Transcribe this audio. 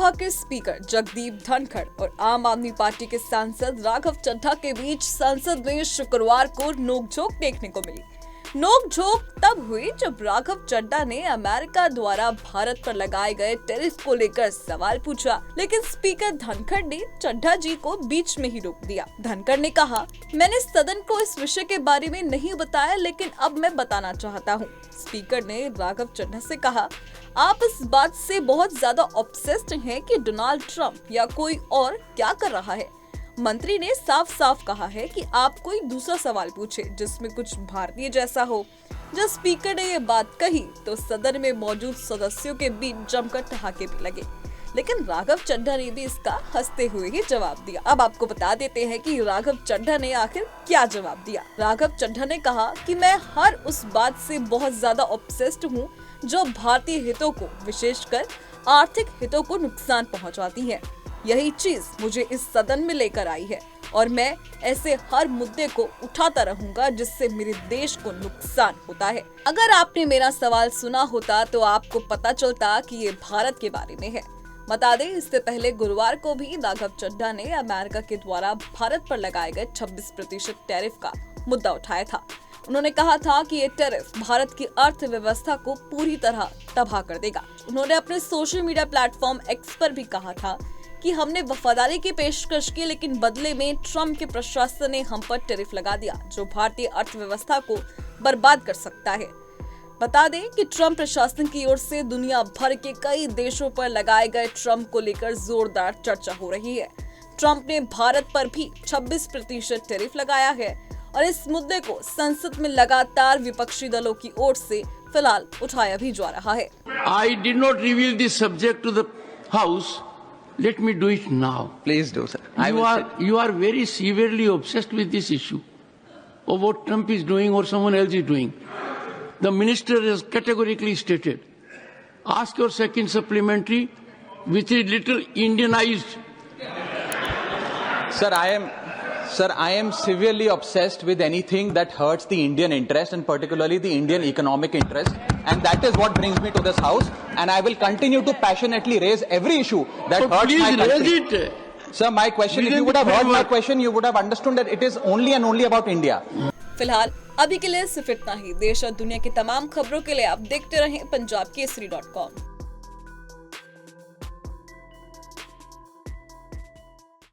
लोकसभा के स्पीकर जगदीप धनखड़ और आम आदमी पार्टी के सांसद राघव चड्ढा के बीच संसद में शुक्रवार को नोकझोंक देखने को मिली। नोकझोंक तब हुई जब राघव चड्ढा ने अमेरिका द्वारा भारत पर लगाए गए टैरिफ को लेकर सवाल पूछा, लेकिन स्पीकर धनखड़ ने चड्ढा जी को बीच में ही रोक दिया। धनखड़ ने कहा, मैंने सदन को इस विषय के बारे में नहीं बताया, लेकिन अब मैं बताना चाहता हूँ। स्पीकर ने राघव चड्ढा से कहा, आप इस बात से बहुत ज्यादा ऑब्सेस्ड हैं कि डोनाल्ड ट्रंप या कोई और क्या कर रहा है। मंत्री ने साफ साफ कहा है कि आप कोई दूसरा सवाल पूछे जिसमें कुछ भारतीय जैसा हो। जब स्पीकर ने ये बात कही तो सदन में मौजूद सदस्यों के बीच जमकर ठहाके भी लगे, लेकिन राघव चड्ढा ने भी इसका हंसते हुए ही जवाब दिया। अब आपको बता देते हैं कि राघव चड्ढा ने आखिर क्या जवाब दिया। राघव चड्ढा ने कहा कि मैं हर उस बात से बहुत ज्यादा ऑब्सेस्ड हूँ जो भारतीय हितों को, विशेषकर आर्थिक हितों को नुकसान पहुँचाती है। यही चीज मुझे इस सदन में लेकर आई है और मैं ऐसे हर मुद्दे को उठाता रहूंगा जिससे मेरे देश को नुकसान होता है। अगर आपने मेरा सवाल सुना होता तो आपको पता चलता कि ये भारत के बारे में है। बता दें, इससे पहले गुरुवार को भी राघव चड्ढा ने अमेरिका के द्वारा भारत पर लगाए गए 26% टैरिफ का मुद्दा उठाया था। उन्होंने कहा था कि ये टैरिफ भारत की अर्थव्यवस्था को पूरी तरह तबाह कर देगा। उन्होंने अपने सोशल मीडिया प्लेटफॉर्म एक्स पर भी कहा था कि हमने वफादारी की पेशकश की, लेकिन बदले में ट्रंप के प्रशासन ने हम पर टैरिफ लगा दिया जो भारतीय अर्थव्यवस्था को बर्बाद कर सकता है। बता दें कि ट्रंप प्रशासन की ओर से दुनिया भर के कई देशों पर लगाए गए ट्रंप को लेकर जोरदार चर्चा हो रही है। ट्रंप ने भारत पर भी 26% टैरिफ लगाया है और इस मुद्दे को संसद में लगातार विपक्षी दलों की ओर से फिलहाल उठाया भी जा रहा है। I did not reveal this subject to the House. Let me do it now. Please do, sir. You are very severely obsessed with this issue of what Trump is doing or someone else is doing. The minister has categorically stated, ask your second supplementary, which is little Indianized. Sir, I am severely obsessed with anything that hurts the Indian interest and particularly the Indian economic interest. And that is what brings me to this house. And I will continue to passionately raise every issue that hurts my country. Raise it. Sir, my question, if you would have heard my question, you would have understood that it is only and only about India. फिलहाल अभी के लिए सिर्फ इतना ही। देश और दुनिया की तमाम खबरों के लिए आप देखते रहें punjabkesari.com।